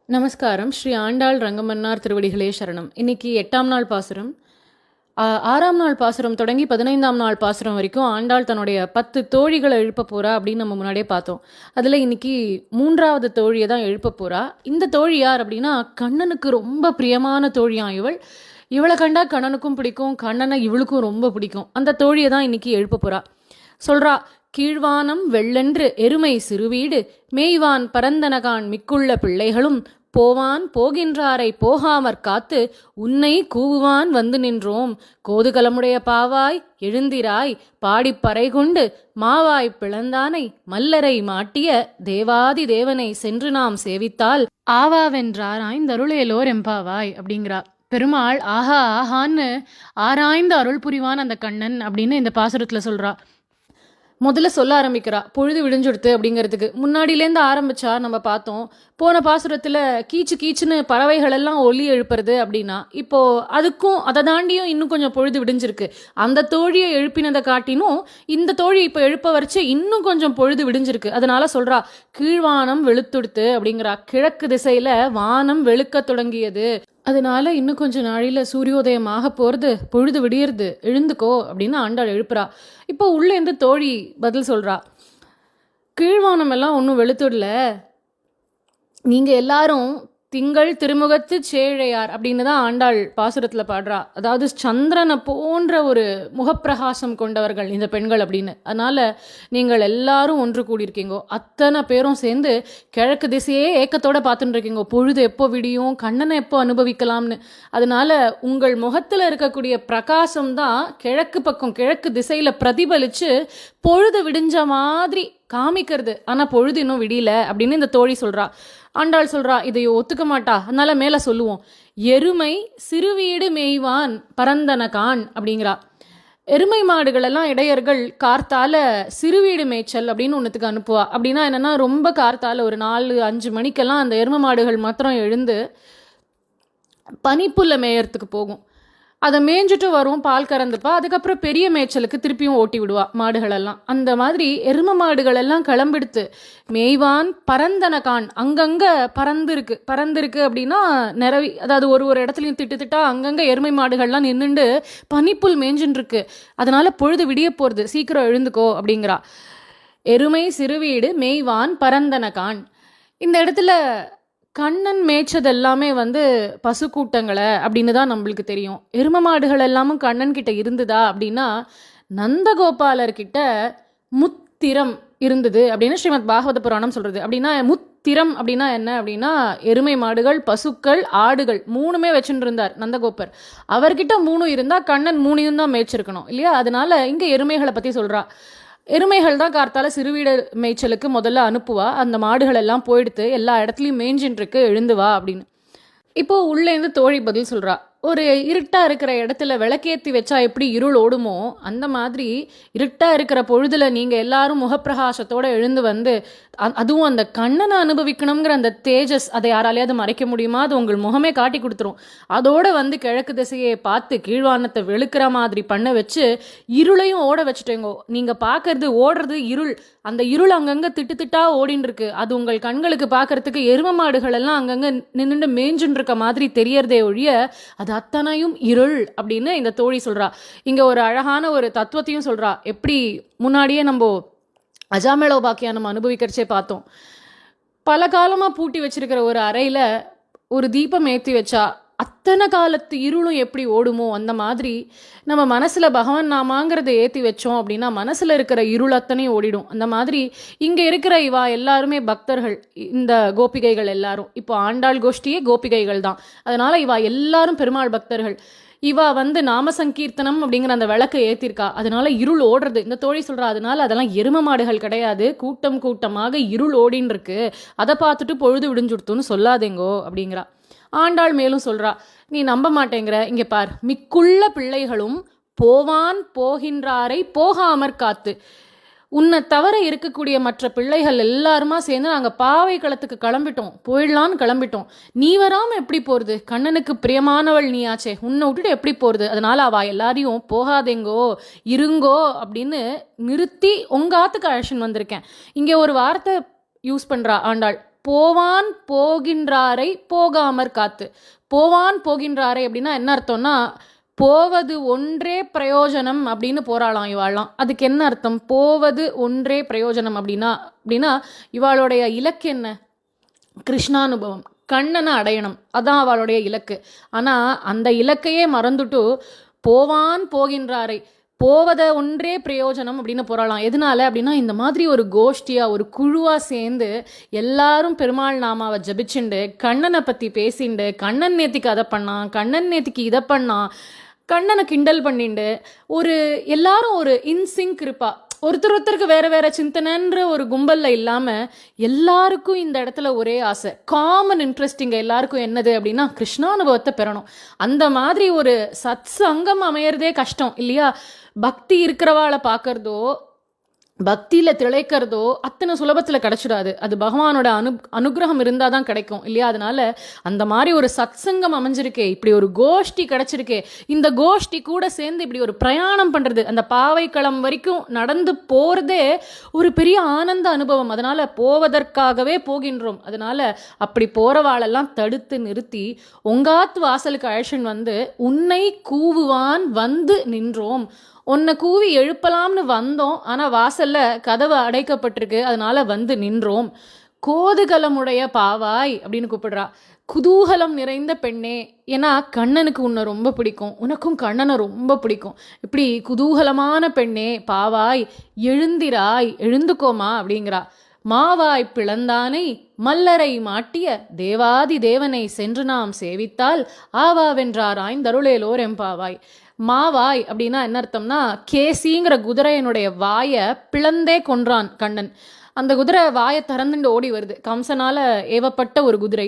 நமஸ்காரம். ஸ்ரீ ஆண்டாள் ரங்கமன்னார் திருவடிகளே சரணம். இன்னைக்கு 8ஆம் நாள் பாசுரம். 6ஆம் நாள் பாசுரம் தொடங்கி 15ஆம் நாள் பாசுரம் வரைக்கும் ஆண்டாள் தன்னுடைய 10 தோழிகளை எழுப்ப போறா அப்படின்னு நம்ம முன்னாடியே பார்த்தோம். அதில் இன்னைக்கு 3வது தோழியை தான் எழுப்ப போறா. இந்த தோழி யார் அப்படின்னா கண்ணனுக்கு ரொம்ப பிரியமான தோழியாம் இவள். இவளை கண்டா கண்ணனுக்கும் பிடிக்கும், கண்ணனை இவளுக்கும் ரொம்ப பிடிக்கும். அந்த தோழியை தான் இன்னைக்கு எழுப்ப போறா. சொல்றா, கீழ்வானம் வெள்ளென்று எருமை சிறுவீடு மேய்வான் பரந்தனகான் மிக்குள்ள பிள்ளைகளும் போவான் போகின்றாரை போகாமற் காத்து உன்னை கூவுவான் வந்து நின்றோம். கோதுகலமுடைய பாவாய் எழுந்திராய் பாடிப்பறை கொண்டு மாவாய் பிளந்தானை மல்லரை மாட்டிய தேவாதி தேவனை சென்று நாம் சேவித்தால் ஆவாவென்றார் ஆய்ந்தருளேலோர் எம்பாவாய் அப்படிங்கிறா. பெருமாள் ஆஹா ஆஹான்னு ஆராய்ந்து அருள் புரிவான் அந்த கண்ணன் அப்படின்னு இந்த பாசுரத்துல சொல்றா. முதல்ல சொல்ல ஆரம்பிக்கிறா பொழுது விடிஞ்சுடுத்து அப்படிங்கிறதுக்கு. முன்னாடியிலேருந்து ஆரம்பிச்சா நம்ம பார்த்தோம், போன பாசுரத்தில் கீச்சு கீச்சுன்னு பறவைகள் எல்லாம் ஒலி எழுப்புறது அப்படின்னா, இப்போ அதுக்கும் அதை தாண்டியும் இன்னும் கொஞ்சம் பொழுது விடிஞ்சிருக்கு. அந்த தோழியை எழுப்பினதை காட்டினும் இந்த தோழி இப்போ எழுப்ப வரைச்சு இன்னும் கொஞ்சம் பொழுது விடிஞ்சிருக்கு. அதனால சொல்றா, கீழ்வானம் வெளுத்துடுத்து அப்படிங்கிறா. கிழக்கு திசையில வானம் வெளுக்க தொடங்கியது, அதனால இன்னும் கொஞ்சம் நாளில் சூரியோதயமாக போகிறது, பொழுது விடியறது, எழுந்துக்கோ அப்படின்னு ஆண்டாள் எழுப்புறா. இப்போ உள்ளேருந்து தோழி பதில் சொல்கிறா, கீழ்வானம் எல்லாம் ஒன்றும் வெளுத்துடல, நீங்கள் எல்லாரும் திங்கள் திருமுகத்து சேழையார் அப்படின்னு தான் ஆண்டாள் பாசுரத்தில் பாடுறா. அதாவது சந்திரனை போன்ற ஒரு முகப்பிரகாசம் கொண்டவர்கள் இந்த பெண்கள் அப்படின்னு. அதனால் நீங்கள் எல்லாரும் ஒன்று கூடியிருக்கீங்கோ, அத்தனை பேரும் சேர்ந்து கிழக்கு திசையே ஏக்கத்தோடு பார்த்துட்டு இருக்கீங்கோ, பொழுது எப்போ விடியும், கண்ணனை எப்போ அனுபவிக்கலாம்னு. அதனால் உங்கள் முகத்தில் இருக்கக்கூடிய பிரகாசம் தான் கிழக்கு பக்கம் கிழக்கு திசையில் பிரதிபலித்து பொழுது விடிஞ்ச மாதிரி காமிக்கிறது. ஆனால் பொழுது இன்னும் விடியல அப்படின்னு இந்த தோழி சொல்கிறா. ஆண்டாள் சொல்கிறா, இதை ஒத்துக்க மாட்டா, அதனால மேலே சொல்லுவோம். எருமை சிறுவீடு மேய்வான் பரந்தனகான் அப்படிங்கிறா. எருமை மாடுகளெல்லாம் இடையர்கள் கார்த்தால சிறுவீடு மேய்ச்சல் அப்படின்னு ஒன்றுத்துக்கு அனுப்புவா. அப்படின்னா என்னென்னா, ரொம்ப கார்த்தால ஒரு 4-5 மணிக்கெல்லாம் அந்த எருமை மாடுகள் மாத்திரம் எழுந்து பனிப்புல்ல மேயறதுக்கு போகும். அதை மேய்ஞ்சிட்டு வரும், பால் கறந்துப்பா. அதுக்கப்புறம் பெரிய மேய்ச்சலுக்கு திருப்பியும் ஓட்டி விடுவா மாடுகளெல்லாம். அந்த மாதிரி எரும மாடுகள் எல்லாம் கிளம்பிடுத்து மேய்வான் பரந்தனகான். அங்கங்கே பறந்துருக்கு அப்படின்னா நிறவி, அதாவது ஒரு இடத்துலையும் திட்டா அங்கங்கே எருமை மாடுகள்லாம் நின்றுண்டு பனிப்புல் மேய்ஞ்சுன்னு இருக்கு. அதனால பொழுது விடிய போகிறது, சீக்கிரம் எழுந்துக்கோ அப்படிங்கிறா. எருமை சிறுவீடு மேய்வான் பரந்தனகான். இந்த இடத்துல கண்ணன் மேய்ச்சது எல்லாமே பசு கூட்டங்களை அப்படின்னு தான் நம்மளுக்கு தெரியும். எரும மாடுகள் எல்லாமும் கண்ணன் கிட்ட இருந்ததா அப்படின்னா, நந்தகோபாலர்கிட்ட முத்திரம் இருந்தது அப்படின்னு ஸ்ரீமத் பாகவத புராணம் சொல்றது. அப்படின்னா முத்திரம் அப்படின்னா என்ன அப்படின்னா, எருமை மாடுகள், பசுக்கள், ஆடுகள் 3மே வச்சுட்டு இருந்தார் நந்தகோபர். அவர்கிட்ட 3 இருந்தா கண்ணன் 3யும் தான் மேய்ச்சிருக்கணும் இல்லையா? அதனால இங்க எருமைகளை பத்தி சொல்றா. எருமைகள் தான் கார்த்தால சிறுவீடு மேய்ச்சலுக்கு முதல்ல அனுப்புவா. அந்த மாடுகள் எல்லாம் போயிடுத்து எல்லா இடத்துலையும் மேய்ஞ்சின்னு இருக்கு, எழுந்து வா அப்படின்னு. இப்போ உள்ளேருந்து தோழி பதில் சொல்றா. ஒரு இருட்டா இருக்கிற இடத்துல விளக்கேற்றி வச்சா எப்படி இருள் ஓடுமோ, அந்த மாதிரி இருட்டா இருக்கிற பொழுதுல நீங்க எல்லாரும் முகப்பிரகாசத்தோட எழுந்து அதுவும் அந்த கண்ணனை அனுபவிக்கணுங்கிற அந்த தேஜஸ், அதை யாராலையாவது மறைக்க முடியுமா? அது உங்கள் முகமே காட்டி கொடுத்துரும். அதோட கிழக்கு திசையை பார்த்து கீழ்வானத்தை வெளுக்கிற மாதிரி பண்ண வச்சு இருளையும் ஓட வச்சுட்டேங்கோ. நீங்க பார்க்கறது ஓடுறது இருள், அந்த இருள் அங்கங்க திட்டா ஓடின்னு இருக்கு. அது உங்கள் கண்களுக்கு பார்க்கறதுக்கு எரும மாடுகள் எல்லாம் அங்கங்க நின்றுட்டு மேய்ஞ்சுன்னு இருக்க மாதிரி தெரியறதே ஒழிய அது அத்தனையும் இருள் அப்படின்னு இந்த தோழி சொல்றா. இங்க ஒரு அழகான ஒரு தத்துவத்தையும் சொல்றா. எப்படி முன்னாடியே நம்ம அஜாமேளோபாக்கியானம் அனுபவிக்கிறச்சே பார்த்தோம். பல காலமா பூட்டி வச்சிருக்கிற ஒரு அறையில ஒரு தீபம் ஏற்றி வச்சா அத்தனை காலத்து இருளும் எப்படி ஓடுமோ, அந்த மாதிரி நம்ம மனசுல பகவான் நாமாங்கிறத ஏற்றி வச்சோம் அப்படின்னா மனசுல இருக்கிற இருள் அத்தனையும் ஓடிடும். அந்த மாதிரி இங்க இருக்கிற இவா எல்லாருமே பக்தர்கள். இந்த கோபிகைகள் எல்லாரும் இப்போ ஆண்டாள் கோஷ்டியே கோபிகைகள் தான். அதனால இவா எல்லாரும் பெருமாள் பக்தர்கள். இவா நாம சங்கீர்த்தனம் அப்படிங்கிற அந்த விளக்கை ஏற்றிருக்கா. அதனால இருள் ஓடுறது. இந்த தோழி சொல்றா, அதனால அதெல்லாம் எரும மாடுகள் கிடையாது, கூட்டம் கூட்டமாக இருள் ஓடின்னு இருக்கு, அதை பார்த்துட்டு பொழுது விடிஞ்சுடுத்துன்னு சொல்லாதேங்கோ அப்படிங்கிறா. ஆண்டாள் மேலும் சொல்றா, நீ நம்ப மாட்டேங்கிற, இங்க பார், மிக்குள்ள பிள்ளைகளும் போவான் போகின்றாரை போகாமற் காத்து. உன்னை தவிர இருக்கக்கூடிய மற்ற பிள்ளைகள் எல்லாருமா சேர்ந்து நாங்கள் பாவை களத்துக்கு போயிடலான்னு கிளம்பிட்டோம். நீ வராமல் எப்படி போகிறது? கண்ணனுக்கு பிரியமானவள் நீயாச்சே, உன்னை விட்டுட்டு எப்படி போகிறது? அதனால அவ எல்லாரையும் போகாதேங்கோ இருங்கோ அப்படின்னு நிறுத்தி உங்க ஆத்துக்கு அழைச்சின்னு வந்திருக்கேன். இங்கே ஒரு வார்த்தை யூஸ் பண்ணுறா ஆண்டாள், போவான் போகின்றாரை போகாமற் காத்து. போவான் போகின்றாரை அப்படின்னா என்ன அர்த்தம்னா, போவது ஒன்றே பிரயோஜனம் அப்படின்னு போராளாம் இவாளாம். அதுக்கு என்ன அர்த்தம்? போவது ஒன்றே பிரயோஜனம் அப்படின்னா இவாளுடைய இலக்கு என்ன? கிருஷ்ணானுபவம், கண்ணனை அடையணும், அதான் அவளுடைய இலக்கு. ஆனால் அந்த இலக்கையே மறந்துட்டு போவான் போகின்றாரை, போவத ஒன்றே பிரயோஜனம் அப்படின்னு போராடலாம். எதனால அப்படின்னா, இந்த மாதிரி ஒரு கோஷ்டியாக ஒரு குழுவாக சேர்ந்து எல்லாரும் பெருமாள் நாமாவை ஜபிச்சுண்டு கண்ணனை பற்றி பேசிண்டு, கண்ணன் நேத்திக்கு அதை பண்ணான், கண்ணன் நேத்திக்கு இதை பண்ணான், கண்ணனை கிண்டல் பண்ணிண்டு எல்லாரும் ஒரு இன்சிங்க் இருப்பா. ஒருத்தருக்கு வேற சிந்தனைன்ற ஒரு கும்பல்ல இல்லாம எல்லாருக்கும் இந்த இடத்துல ஒரே ஆசை, காமன் இன்ட்ரெஸ்டிங் எல்லாருக்கும் என்னது அப்படின்னா கிருஷ்ணானுபவத்தை பெறணும். அந்த மாதிரி ஒரு சத் சங்கம் அமையறதே கஷ்டம் இல்லையா? பக்தி இருக்கிறவாளை பார்க்கறதோ பக்தியில் திளைக்கிறதோ அத்தனை சுலபத்தில் கிடச்சிடாது. அது பகவானோட அனுகிரகம் இருந்தால் தான் கிடைக்கும் இல்லையா? அதனால அந்த மாதிரி ஒரு சத்சங்கம் அமைஞ்சிருக்கே, இப்படி ஒரு கோஷ்டி கிடச்சிருக்கே, இந்த கோஷ்டி கூட சேர்ந்து இப்படி ஒரு பிரயாணம் பண்ணுறது, அந்த பாவைக்களம் வரைக்கும் நடந்து போகிறதே ஒரு பெரிய ஆனந்த அனுபவம். அதனால் போவதற்காகவே போகின்றோம். அதனால் அப்படி போகிறவாளெல்லாம் தடுத்து நிறுத்தி உங்காத்து வாசலுக்கு அழைச்சின்னு வந்து உன்னை கூவுவான் வந்து நின்றோம். உன்னை கூவி எழுப்பலாம்னு வந்தோம், ஆனால் வாசலில் கதவு அடைக்கப்பட்டிருக்கு, அதனால் வந்து நின்றோம். கோதுகலமுடைய பாவாய் அப்படின்னு கூப்பிடுறா. குதூகலம் நிறைந்த பெண்ணே, ஏன்னா கண்ணனுக்கு உன்னை ரொம்ப பிடிக்கும், உனக்கும் கண்ணனை ரொம்ப பிடிக்கும். இப்படி குதூகலமான பெண்ணே பாவாய் எழுந்திராய், எழுந்துக்கோமா அப்படிங்கிறா. மாவாய் பிளந்தானை மல்லரை மாட்டிய தேவாதி தேவனை சென்று நாம் சேவித்தால் ஆவாவென்றாராய் தருளேலோர் எம்பாவாய். மாவாய் அப்படின்னா என்ன அர்த்தம்னா, கேசிங்கிற குதிரையனுடைய வாயை பிளந்தே கொன்றான் கண்ணன். அந்த குதிரை வாயை திறந்துண்டு ஓடி வருது, கம்சனால் ஏவப்பட்ட ஒரு குதிரை.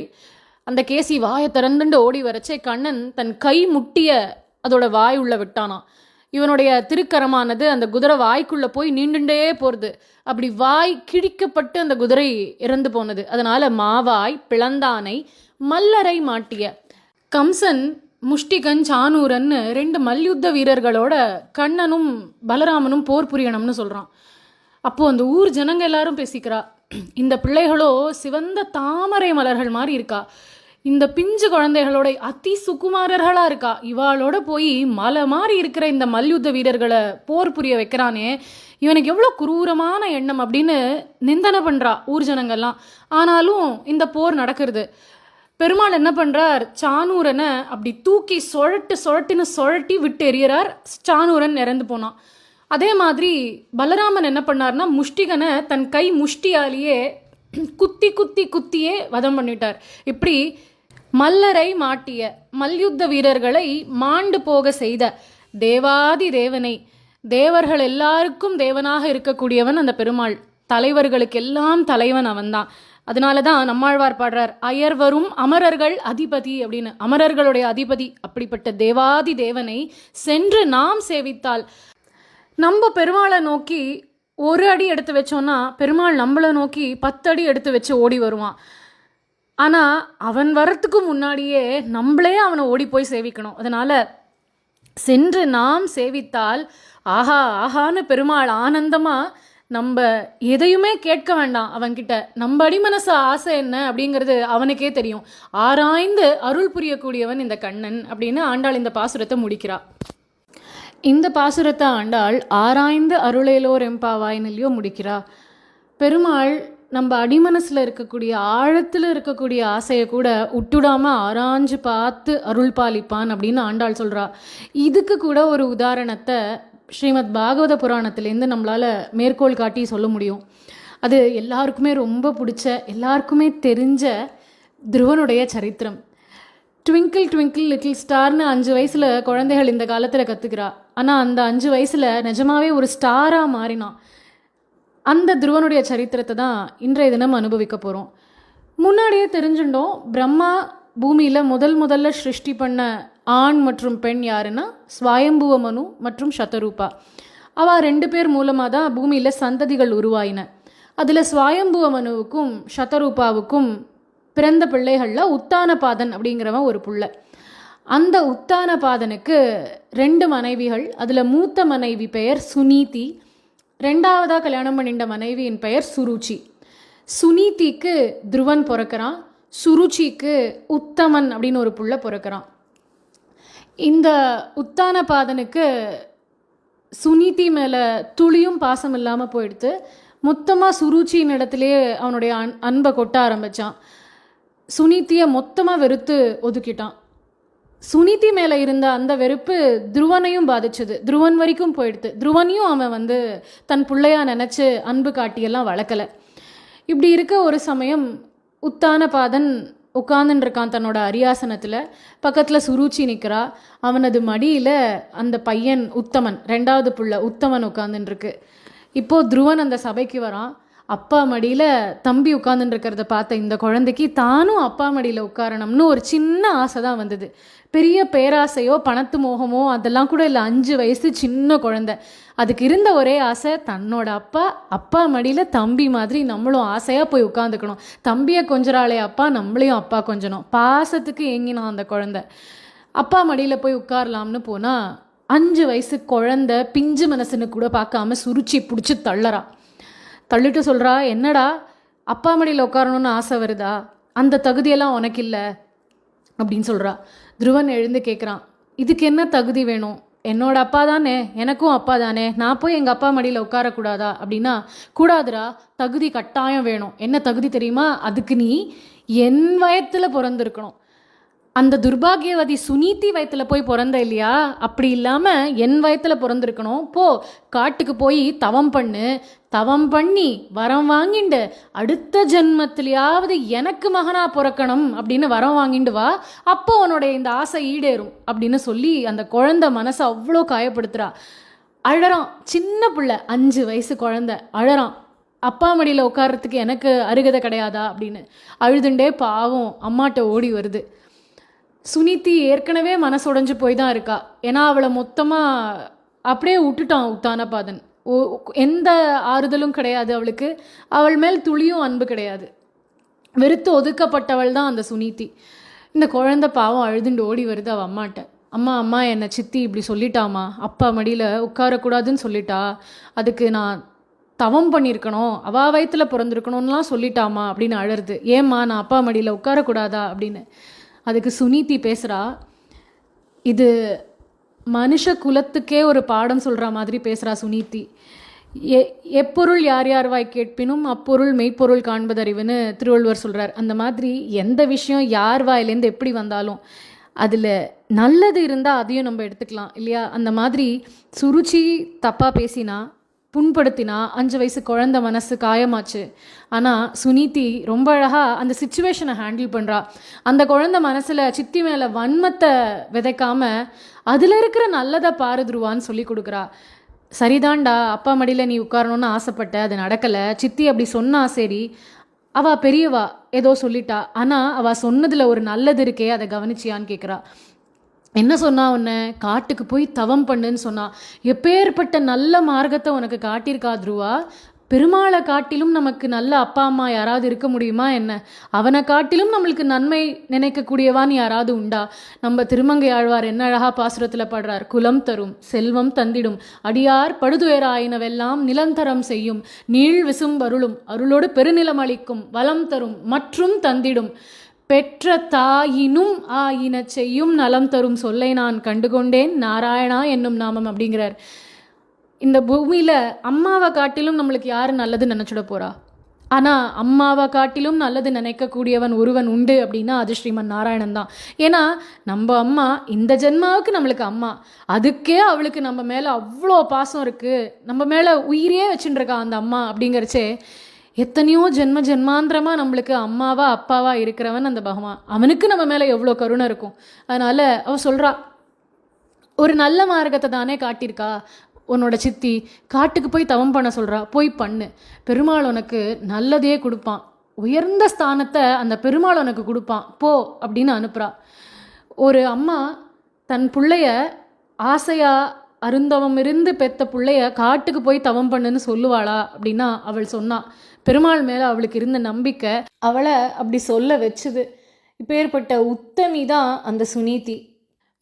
அந்த கேசி வாயை திறந்துண்டு ஓடி வரச்சே கண்ணன் தன் கை முட்டிய அதோட வாய் உள்ள விட்டானான். இவனுடைய திருக்கரமானது அந்த குதிரை வாய்க்குள்ளே போய் நீண்டுண்டே போகிறது. அப்படி வாய் கிழிக்கப்பட்டு அந்த குதிரை இறந்து போனது. அதனால் மாவாய் பிளந்தானை மல்லரை மாட்டிய. கம்சன் முஷ்டிகன் சானூரன்னு 2 மல்யுத்த வீரர்களோட கண்ணனும் பலராமனும் போர் புரியணும்னு சொல்கிறான். அப்போது அந்த ஊர் ஜனங்க எல்லாரும் பேசிக்கிறா, இந்த பிள்ளைகளோ சிவந்த தாமரை மலர்கள் மாதிரி இருக்கா, இந்த பிஞ்சு குழந்தைகளோட அதி சுகுமாரர்களாக இருக்கா, இவாளோட போய் மலை மாதிரி இருக்கிற இந்த மல்யுத்த வீரர்களை போர் புரிய வைக்கிறானே, இவனுக்கு எவ்வளோ குரூரமான எண்ணம் அப்படின்னு நிந்தனை பண்ணுறா ஊர் ஜனங்கள்லாம். ஆனாலும் இந்த போர் நடக்கிறது. பெருமாள் என்ன பண்ணுறார், சானூரனை அப்படி தூக்கி சுழட்டி விட்டு எறிகிறார். சானூரன் இறந்து போனான். அதே மாதிரி பலராமன் என்ன பண்ணார்னா, முஷ்டிகனை தன் கை முஷ்டியாலேயே குத்தியே வதம் பண்ணிட்டார். இப்படி மல்லரை மாட்டிய, மல்யுத்த வீரர்களை மாண்டு போக செய்த தேவாதி தேவனை, தேவர்கள் எல்லாருக்கும் தேவனாக இருக்கக்கூடியவன் அந்த பெருமாள், தலைவர்களுக்கெல்லாம் தலைவன் அவன்தான். அதனால தான் நம்மாழ்வார் பாடுறார், அயர்வரும் அமரர்கள் அதிபதி அப்படின்னு. அமரர்களுடைய அதிபதி அப்படிப்பட்ட தேவாதி தேவனை சென்று நாம் சேவித்தால், நம்ம பெருமாளை நோக்கி ஒரு அடி எடுத்து வச்சோன்னா பெருமாள் நம்மளை நோக்கி 10 அடி எடுத்து வச்சு ஓடி வருவான். ஆனால் அவன் வரத்துக்கு முன்னாடியே நம்மளே அவனை ஓடி போய் சேவிக்கணும். அதனால் சென்று நாம் சேவித்தால் ஆஹா ஆஹான்னு பெருமாள் ஆனந்தமாக நம்ம எதையுமே கேட்க வேண்டாம் அவன்கிட்ட. நம்ம அடிமனசு ஆசை என்ன அப்படிங்கிறது அவனுக்கே தெரியும். ஆராய்ந்து அருள் புரியக்கூடியவன் இந்த கண்ணன் அப்படின்னு ஆண்டாள் இந்த பாசுரத்தை முடிக்கிறா. இந்த பாசுரத்தை ஆண்டாள் ஆராய்ந்து அருளேலோர் எம்பாவாய்னிலையோ முடிக்கிறா. பெருமாள் நம்ம அடிமனசில் இருக்கக்கூடிய ஆழத்தில் இருக்கக்கூடிய ஆசையை கூட விட்டுடாமல் ஆராய்ஞ்சு பார்த்து அருள் பாலிப்பான் அப்படின்னு ஆண்டாள் சொல்கிறா. இதுக்கு கூட ஒரு உதாரணத்தை ஸ்ரீமத் பாகவத புராணத்திலேருந்து நம்மளால் மேற்கோள் காட்டி சொல்ல முடியும். அது எல்லாருக்குமே ரொம்ப பிடிச்ச, எல்லாருக்குமே தெரிஞ்ச துருவனுடைய சரித்திரம். ட்விங்கிள் ட்விங்கிள் லிட்டில் ஸ்டார்னு 5 வயசில் குழந்தைகள் இந்த காலத்தில் கற்றுக்கிறா. ஆனால் அந்த 5 வயசில் நிஜமாவே ஒரு ஸ்டாராக மாறினான். அந்த துருவனுடைய சரித்திரத்தை தான் இன்றைய தினம் அனுபவிக்க போகிறோம். முன்னாடியே தெரிஞ்சுட்டோம், பிரம்மா பூமியில் முதல்ல சிருஷ்டி பண்ண ஆண் மற்றும் பெண் யாருன்னா ஸ்வயம்புவ மனு மற்றும் சதரூபா. அவள் 2 பேர் மூலமாக தான் பூமியில் சந்ததிகள் உருவாயின. அதில் ஸ்வயம்புவ மனுவுக்கும் சதரூபாவுக்கும் பிறந்த பிள்ளைகளில் உத்தானபாதன் அப்படிங்கிறவன் ஒரு புள்ள. அந்த உத்தானபாதனுக்கு 2 மனைவிகள். அதில் மூத்த மனைவி பெயர் சுனீதி, 2ஆவதாக கல்யாணம் பண்ணிட்ட மனைவியின் பெயர் சுருச்சி. சுனீதிக்கு துருவன் பிறக்கிறான், சுருச்சிக்கு உத்தமன் அப்படின்னு ஒரு புள்ள பிறக்கிறான். இந்த உத்தானபாதனுக்கு சுனீதி மேலே துளியும் பாசம் இல்லாமல் போயிடுத்து. மொத்தமாக சுருச்சியின் இடத்துலையே அவனுடைய அன்பை கொட்ட ஆரம்பித்தான். சுனீதியை மொத்தமாக வெறுத்து ஒதுக்கிட்டான். சுனீதி மேலே இருந்த அந்த வெறுப்பு துருவனையும் பாதிச்சது. துருவன் வரைக்கும் போயிடுது. துருவனையும் அவன் தன் பிள்ளையா நினச்சி அன்பு காட்டியெல்லாம் வளர்க்கலை. இப்படி இருக்க ஒரு சமயம் உத்தானபாதன் உட்காந்துருக்கான் தன்னோட அரியாசனத்தில். பக்கத்தில் சுருச்சி நிற்கிறா. அவனது மடியில் அந்த பையன் உத்தமன், 2வது புள்ள உத்தமன் உட்காந்துருக்கு. இப்போது துருவன் அந்த சபைக்கு வரான். அப்பா மடியில் தம்பி உட்காந்துருக்கிறத பார்த்த இந்த குழந்தைக்கு தானும் அப்பா மடியில் உட்காரணும்னு ஒரு சின்ன ஆசை தான் வந்தது. பெரிய பேராசையோ பணத்து மோகமோ அதெல்லாம் கூட இல்லை. 5 வயசு சின்ன குழந்தை. அதுக்கு இருந்த ஒரே ஆசை, தன்னோட அப்பா மடியில் தம்பி மாதிரி நம்மளும் ஆசையாக போய் உட்காந்துக்கணும். தம்பியை கொஞ்சறாளே அப்பா, நம்மளையும் அப்பா கொஞ்சணும். பாசத்துக்கு ஏங்கினான் அந்த குழந்தை. அப்பா மடியில் போய் உட்காரலாம்னு போனால் 5 வயசு குழந்தை பிஞ்சு மனசுன்னு கூட பார்க்காம சுருச்சி பிடிச்சி தள்ளிட்டு சொல்கிறா, என்னடா அப்பா மடியில் உட்காரணும்னு ஆசை வருதா? அந்த தகுதியெல்லாம் உனக்கு இல்லை அப்படின்னு சொல்கிறா. துருவன் எழுந்து கேட்குறான், இதுக்கு என்ன தகுதி வேணும்? என்னோட அப்பா தானே, எனக்கும் அப்பா தானே, நான் போய் எங்கள் அப்பா மடியில் உட்காரக்கூடாதா? அப்படின்னா, கூடாதுரா, தகுதி கட்டாயம் வேணும். என்ன தகுதி தெரியுமா? அதுக்கு நீ என் வயத்தில் பிறந்திருக்கணும். அந்த துர்பாகியவதி சுனீதி வயத்தில் போய் பிறந்த இல்லையா? அப்படி இல்லாமல் என் வயத்தில் பிறந்திருக்கணும். காட்டுக்கு போய் தவம் பண்ணி வரம் வாங்கிண்டு அடுத்த ஜென்மத்திலேயாவது எனக்கு மகனா பிறக்கணும் அப்படின்னு வரம் வாங்கிண்டு வா, அப்போ உன்னுடைய இந்த ஆசை ஈடேறும் அப்படின்னு சொல்லி அந்த குழந்தை மனசை அவ்வளோ காயப்படுத்துகிறா. அழறான். சின்ன பிள்ளை, 5 வயசு குழந்தை அழறான். அப்பா மடியில் உட்கார்றதுக்கு எனக்கு அருகதை கிடையாதா அப்படின்னு அழுதுண்டே பாவம் அம்மாட்ட ஓடி வருது. சுனீதி ஏற்கனவே மனசுடைஞ்சு போய் தான் இருக்கா. ஏன்னா அவளை மொத்தமாக அப்படியே விட்டுட்டான் உத்தானபாதன். எந்த ஆறுதலும் கிடையாது அவளுக்கு. அவள் மேல் துளியும் அன்பு கிடையாது. வெறுத்து ஒதுக்கப்பட்டவள் தான் அந்த சுனீதி. இந்த குழந்தை பாவம் அழுதுண்டு ஓடி வருது அவள் அம்மாட்ட. அம்மா என்னை சித்தி இப்படி சொல்லிட்டாமா, அப்பா மடியில் உட்காரக்கூடாதுன்னு சொல்லிட்டா, அதுக்கு நான் தவம் பண்ணியிருக்கணும், அவள் வயத்தில் பிறந்திருக்கணும்லாம் சொல்லிட்டாமா அப்படின்னு அழறுது. ஏம்மா நான் அப்பா மடியில் உட்காரக்கூடாதா அப்படின்னு. அதுக்கு சுனீதி பேசுகிறா, இது மனுஷ குலத்துக்கே ஒரு பாடம் சொல்கிற மாதிரி பேசுகிறா சுனீதி. எப்பொருள் யார் யார் வாய் கேட்பினும் அப்பொருள் மெய்ப்பொருள் காண்பதறிவுன்னு திருவள்ளுவர் சொல்கிறார். அந்த மாதிரி எந்த விஷயம் யார் வாயிலேருந்து எப்படி வந்தாலும் அதில் நல்லது இருந்தால் அதையும் நம்ம எடுத்துக்கலாம் இல்லையா? அந்த மாதிரி சுருச்சி தப்பாக பேசினா, புண்படுத்தினா 5 வயசு குழந்தை மனசு காயமாச்சு. ஆனால் சுனீதி ரொம்ப அழகாக அந்த சிச்சுவேஷனை ஹேண்டில் பண்ணுறா. அந்த குழந்தை மனசில் சித்தி மேலே வன்மத்தை விதைக்காமல் அதில் இருக்கிற நல்லதை பாரு துருவான்னு சொல்லி கொடுக்குறா. சரிதான்டா, அப்பா மடியில் நீ உட்காரணுன்னு ஆசைப்பட்ட, அது நடக்கலை. சித்தி அப்படி சொன்னா சரி, அவள் பெரியவா ஏதோ சொல்லிட்டா, ஆனால் அவள் சொன்னதில் ஒரு நல்லது இருக்கே, அதை கவனிச்சியான்னு கேட்குறா. என்ன சொன்னா? உன்னை காட்டுக்கு போய் தவம் பண்ணுன்னு சொன்னா. எப்பேற்பட்ட நல்ல மார்க்கத்தை உனக்கு காட்டியிருக்கா துருவா. பெருமாளை காட்டிலும் நமக்கு நல்ல அப்பா அம்மா யாராவது இருக்க முடியுமா என்ன? அவனை காட்டிலும் நம்மளுக்கு நன்மை நினைக்கக்கூடியவான்னு யாராவது உண்டா? நம்ம திருமங்கை ஆழ்வார் என்ன அழகா பாசுரத்தில் பாடுறார், குலம் தரும் செல்வம் தந்திடும் அடியார் படுதுயராயினவெல்லாம் நிலந்தரம் செய்யும் நீள் விசும்பருளும் அருளோடு பெருநிலம் அளிக்கும் வளம் தரும் மற்றும் தந்திடும் பெற்ற தாயினும் ஆயின செய்யும் நலம் தரும் சொல்லை நான் கண்டுகொண்டேன் நாராயணா என்னும் நாமம் அப்படிங்கிறார். இந்த பூமியில் அம்மாவை காட்டிலும் நம்மளுக்கு யார் நல்லது நினச்சிட போகிறா? ஆனால் அம்மாவை காட்டிலும் நல்லது நினைக்கக்கூடியவன் ஒருவன் உண்டு அப்படின்னா அது ஸ்ரீமன் நாராயணன் தான். ஏன்னா நம்ம அம்மா இந்த ஜென்மாவுக்கு நம்மளுக்கு அம்மா, அதுக்கே அவளுக்கு நம்ம மேலே அவ்வளோ பாசம் இருக்குது, நம்ம மேலே உயிரே வச்சுட்டுருக்கா அந்த அம்மா. அப்படிங்கிறச்சே எத்தனையோ ஜென்மாந்திரமாக நம்மளுக்கு அம்மாவா அப்பாவா இருக்கிறவன் அந்த பகவான். அவனுக்கு நம்ம மேலே எவ்வளோ கருணை இருக்கும். அதனால் அவள் சொல்கிறா, ஒரு நல்ல மார்க்கத்தை தானே காட்டியிருக்கா உன்னோட சித்தி, காட்டுக்கு போய் தவம் பண்ண சொல்கிறா, போய் பண்ணு, பெருமாள் உனக்கு நல்லதே கொடுப்பான், உயர்ந்த ஸ்தானத்தை அந்த பெருமாள் உனக்கு கொடுப்பான், போ அப்படின்னு அனுப்புகிறா. ஒரு அம்மா தன் பிள்ளைய ஆசையாக அருந்தவம் இருந்து பெத்த பிள்ளைய காட்டுக்கு போய் தவம் பண்ணுன்னு சொல்லுவாளா அப்படின்னா அவள் சொன்னா. பெருமாள் மேலே அவளுக்கு இருந்த நம்பிக்கை அவளை அப்படி சொல்ல வச்சுது. இப்பேற்பட்ட உத்தமி தான் அந்த சுனீதி.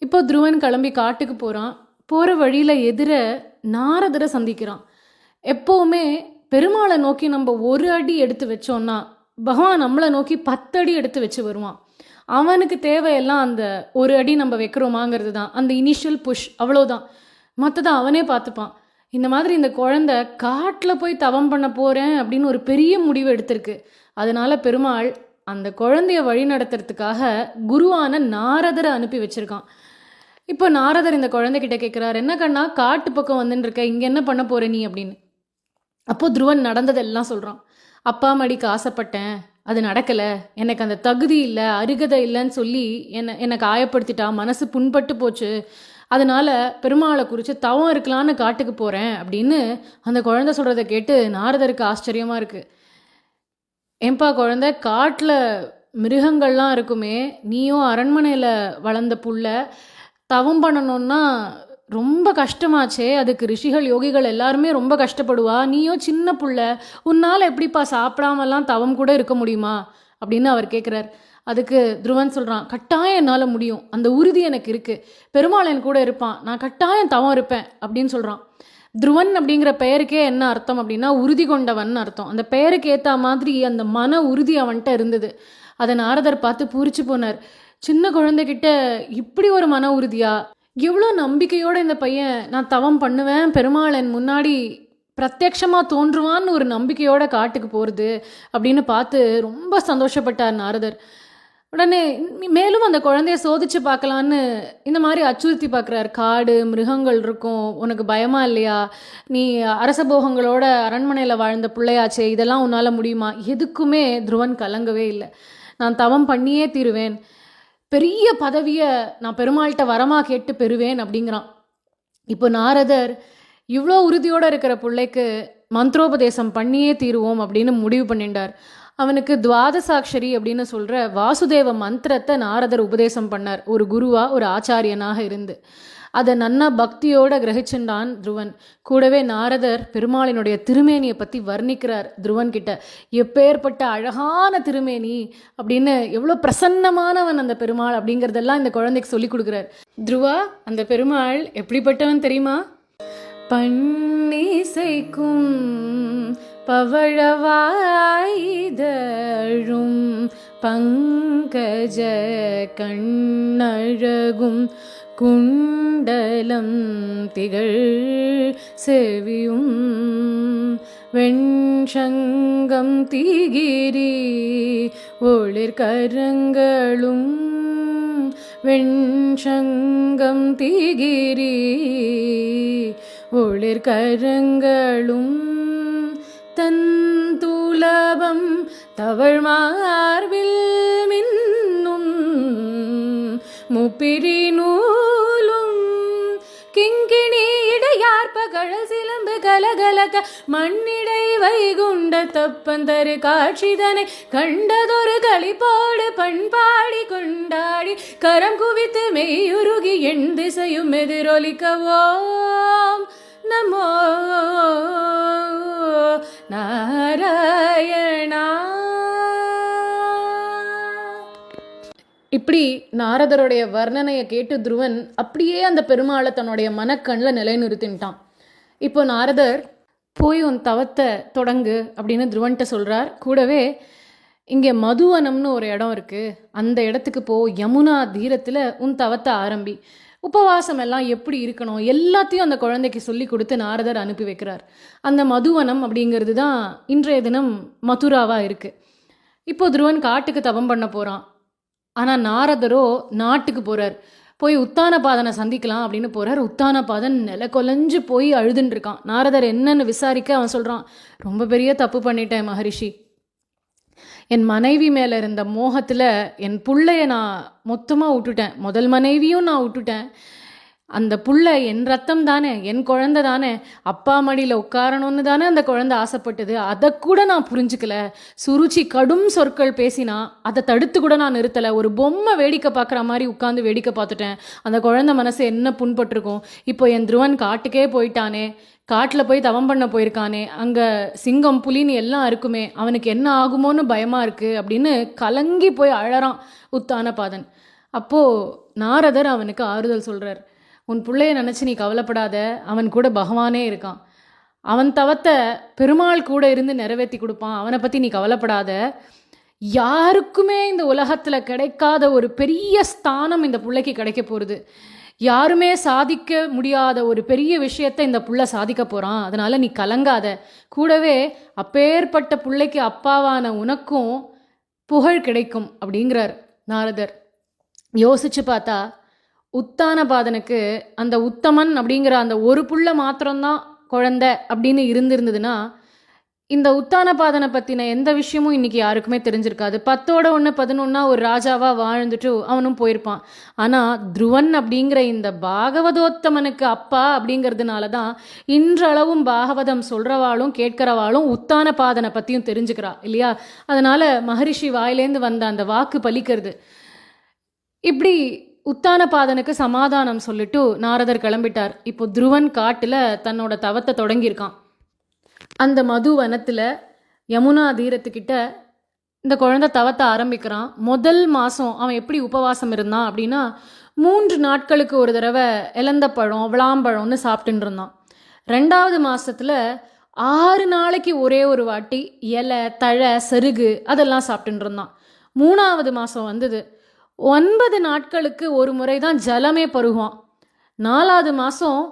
இப்போ துருவன் கிளம்பி காட்டுக்கு போகிறான். போகிற வழியில் எதிர நாரதரை சந்திக்கிறான். எப்போவுமே பெருமாளை நோக்கி நம்ம ஒரு அடி எடுத்து வச்சோம்னா பகவான் நம்மளை நோக்கி 10 அடி எடுத்து வச்சு வருவான். அவனுக்கு தேவையெல்லாம் அந்த ஒரு அடி நம்ம வைக்கிறோமாங்கிறது தான், அந்த இனிஷியல் புஷ், அவ்வளோதான். மற்றதை அவனே பார்த்துப்பான். இந்த மாதிரி இந்த குழந்தை காட்டில் போய் தவம் பண்ண போகிறேன் அப்படின்னு ஒரு பெரிய முடிவு எடுத்திருக்கு. அதனால பெருமாள் அந்த குழந்தைய வழி நடத்துறதுக்காக குருவான நாரதரை அனுப்பி வச்சிருக்கான். இப்போ நாரதர் இந்த குழந்தைகிட்ட கேட்குறாரு, என்ன கண்ணா காட்டு பக்கம் வந்துன்னு இருக்க, இங்கே என்ன பண்ண போற நீ அப்படின்னு. அப்போது துருவன் நடந்ததெல்லாம் சொல்கிறான். அப்பா மடிக்கு ஆசைப்பட்டேன், அது நடக்கலை, எனக்கு அந்த தகுதி இல்லை, அருகதை இல்லைன்னு சொல்லி என்னை காயப்படுத்திட்டா, மனசு புண்பட்டு போச்சு, அதனால் பெருமாளை குறித்து தவம் இருக்கலான்னு காட்டுக்கு போகிறேன் அப்படின்னு அந்த குழந்தை சொல்கிறத கேட்டு நாரதருக்கு ஆச்சரியமாக இருக்குது. ஏன்பா குழந்தை, காட்டில் மிருகங்கள்லாம் இருக்குமே, நீயும் அரண்மனையில் வளர்ந்த புள்ள, தவம் பண்ணணுன்னா ரொம்ப கஷ்டமாச்சே, அதுக்கு ரிஷிகள் யோகிகள் எல்லாருமே ரொம்ப கஷ்டப்படுவா, நீயோ சின்ன புள்ள, உன்னால் எப்படிப்பா சாப்பிடாமலாம் தவம் கூட இருக்க முடியுமா அப்படின்னு அவர் கேட்குறார். அதுக்கு துருவன் சொல்கிறான், கட்டாயம் என்னால் முடியும், அந்த உறுதி எனக்கு இருக்குது, பெருமாள் என் கூட இருப்பான், நான் கட்டாயம் தவம் இருப்பேன் அப்படின்னு சொல்கிறான். துருவன் அப்படிங்கிற பெயருக்கே என்ன அர்த்தம் அப்படின்னா உறுதி கொண்டவன் அர்த்தம். அந்த பெயருக்கு ஏற்ற மாதிரி அந்த மன உறுதி அவன்கிட்ட இருந்தது. அதை நாரதர் பார்த்து பூரிச்சு போனார். சின்ன குழந்தைகிட்ட இப்படி ஒரு மன உறுதியா, எவ்வளோ நம்பிக்கையோடு இந்த பையன் நான் தவம் பண்ணுவேன், பெருமாள் என் முன்னாடி பிரத்யக்ஷமாக தோன்றுவான்னு ஒரு நம்பிக்கையோட காட்டுக்கு போகிறது அப்படின்னு பார்த்து ரொம்ப சந்தோஷப்பட்டார் நாரதர். உடனே மேலும் அந்த குழந்தைய சோதிச்சு பார்க்கலான்னு இந்த மாதிரி அச்சுறுத்தி பார்க்குறார். காடு மிருகங்கள் இருக்கும், உனக்கு பயமா இல்லையா, நீ அரசபோகங்களோட அரண்மனையில் வாழ்ந்த பிள்ளையாச்சே, இதெல்லாம் உன்னால் முடியுமா? எதுக்குமே துருவன் கலங்கவே இல்லை. நான் தவம் பண்ணியே தீருவேன், பெரிய பதவியை நான் பெருமாள்கிட்ட வரமாக கேட்டு பெறுவேன் அப்படிங்கிறான். இப்போ நாரதர் இவ்வளோ உறுதியோடு இருக்கிற பிள்ளைக்கு மந்திரோபதேசம் பண்ணியே தீருவோம் அப்படின்னு முடிவு பண்ணிட்டார். அவனுக்கு துவாதசாட்சரி அப்படின்னு சொல்கிற வாசுதேவ மந்திரத்தை நாரதர் உபதேசம் பண்ணார், ஒரு குருவா ஒரு ஆச்சாரியனாக இருந்து. அதை நன்னா பக்தியோட கிரகிச்சுண்டான் துருவன். கூடவே நாரதர் பெருமாளினுடைய திருமேனியை பற்றி வர்ணிக்கிறார் துருவன் கிட்ட. எப்பேற்பட்ட அழகான திருமேனி அப்படின்னு, எவ்வளோ பிரசன்னமானவன் அந்த பெருமாள் அப்படிங்கிறதெல்லாம் இந்த குழந்தைக்கு சொல்லி கொடுக்குறார். துருவா, அந்த பெருமாள் எப்படிப்பட்டவன் தெரியுமா? பன்னிசைக்கும் பவழவாய்தழும் பங்கஜ கண்ணழகும் குண்டலம் திகழ் செவியும் வெண்சங்கம் திகிரி ஒளிர்கரங்களும் வெண்சங்கம் திகிரி ஒளிர்கரங்களும் தந்துலபம் தவழ் மார்பில் மின்னும் முப்பிரி நூலும் கிங்கிணி இடையார்பகழ சிலம்பு கலகலக மண்ணிடை வைகுண்ட தப்பந்தரு காட்சிதனை கண்டதொரு களிப்போடு பண்பாடி கொண்டாடி கரம் குவித்து மெய்யுருகி எண் திசையும் எதிரொலிக்கவோம் நமோ நாராயணா. இப்படி நாரதருடைய வர்ணனையை கேட்டு துருவன் அப்படியே அந்த பெருமாளை தன்னுடைய மனக்கண்ணில் நிலைநிறுத்தின்ட்டான். இப்போ நாரதர் போய் உன் தவத்தை தொடங்கு அப்படின்னு துருவன்கிட்ட சொல்கிறார். கூடவே இங்கே மதுவனம்னு ஒரு இடம் இருக்குது, அந்த இடத்துக்கு போ, யமுனா தீரத்தில் உன் தவத்தை ஆரம்பி, உபவாசம் எல்லாம் எப்படி இருக்கணும் எல்லாத்தையும் அந்த குழந்தைக்கு சொல்லி கொடுத்து நாரதர் அனுப்பி வைக்கிறார். அந்த மதுவனம் அப்படிங்கிறது தான் இன்றைய தினம் மதுராவாக இருக்குது. இப்போ துருவன் காட்டுக்கு தவம் பண்ண போகிறான். ஆனால் நாரதரோ நாட்டுக்கு போகிறார். போய் உத்தானபாதனை சந்திக்கலாம் அப்படின்னு போகிறார். உத்தானபாதன் நில கொலைஞ்சு போய் அழுதுன்னு இருக்கான். நாரதர் என்னன்னு விசாரிக்க அவன் சொல்கிறான், ரொம்ப பெரிய தப்பு பண்ணிட்டேன் மகரிஷி, என் மனைவி மேலே இருந்த மோகத்தில் என் புள்ளைய நான் மொத்தமாக விட்டுட்டேன், முதல் மனைவியும் நான் விட்டுட்டேன், அந்த புள்ள என் ரத்தம் தானே, என் குழந்தை தானே, அப்பா மடியில் உட்காரணும்னு தானே அந்த குழந்தை ஆசைப்பட்டது, அதை கூட நான் புரிஞ்சுக்கல, சுருச்சி கடும் சொற்கள் பேசினா அதை தடுத்து கூட நான் நிறுத்தலை, ஒரு பொம்மை வேடிக்கை பார்க்குற மாதிரி உட்காந்து வேடிக்கை பார்த்துட்டேன், அந்த குழந்தை மனசு என்ன புண்பட்டிருக்கும், இப்போ என் துருவன் காட்டுக்கே போயிட்டானே, காட்டில் போய் தவம் பண்ண போயிருக்கானே, அங்கே சிங்கம் புலின்னு எல்லாம் இருக்குமே, அவனுக்கு என்ன ஆகுமோன்னு பயமாக இருக்குது அப்படின்னு கலங்கி போய் அழறான் உத்தானபாதன். அப்போது நாரதர் அவனுக்கு ஆறுதல் சொல்கிறார். உன் பிள்ளைய நினச்சி நீ கவலைப்படாத, அவன் கூட பகவானே இருக்கான், அவன் தவத்தை பெருமாள் கூட இருந்து நிறைவேற்றி கொடுப்பான், அவனை பற்றி நீ கவலைப்படாத. யாருக்குமே இந்த உலகத்தில் கிடைக்காத ஒரு பெரிய ஸ்தானம் இந்த பிள்ளைக்கு கிடைக்க போகிறது. யாருமே சாதிக்க முடியாத ஒரு பெரிய விஷயத்தை இந்த புள்ள சாதிக்க போகிறான், அதனால் நீ கலங்காத. கூடவே அப்பேற்பட்ட பிள்ளைக்கு அப்பாவான உனக்கும் புகழ் கிடைக்கும் அப்படிங்கிறார் நாரதர். யோசிச்சு பார்த்தா உத்தானபாதனுக்கு அந்த உத்தமன் அப்படிங்கிற அந்த ஒரு புள்ள மாத்திரம்தான் குழந்தை அப்படின்னு இருந்திருந்ததுன்னா இந்த உத்தானபாதனை பற்றின எந்த விஷயமும் இன்றைக்கி யாருக்குமே தெரிஞ்சிருக்காது. 10ஓட 1 11 ஒரு ராஜாவாக வாழ்ந்துட்டு அவனும் போயிருப்பான். ஆனால் துருவன் அப்படிங்கிற இந்த பாகவதோத்தமனுக்கு அப்பா அப்படிங்கிறதுனால தான் இன்றளவும் பாகவதம் சொல்கிறவாளும் கேட்கிறவாளும் உத்தானபாதனை பற்றியும் தெரிஞ்சுக்கிறா இல்லையா? அதனால் மகரிஷி வாயிலேருந்து வந்த அந்த வாக்கு பலிக்கிறது. இப்படி உத்தானபாதனுக்கு சமாதானம் சொல்லிட்டு நாரதர் கிளம்பிட்டார். இப்போ துருவன் காட்டில் தன்னோட தவத்தை தொடங்கியிருக்கான். அந்த மது வனத்தில் யமுனா தீரத்துக்கிட்ட இந்த குழந்தை தவத்தை ஆரம்பிக்கிறான். முதல் மாதம் அவன் எப்படி உபவாசம் இருந்தான் அப்படின்னா 3 நாட்களுக்கு ஒரு தடவை இலந்த பழம் விளாம்பழம்னு சாப்பிட்டுன்னு இருந்தான். 2வது மாதத்தில் 6 நாளைக்கு ஒரே ஒரு வாட்டி இலை தழை செருகு அதெல்லாம் சாப்பிட்டுன்னு இருந்தான். 3வது மாதம் வந்தது, 9 நாட்களுக்கு ஒரு முறை தான் ஜலமே பருகுவான். 4வது மாதம்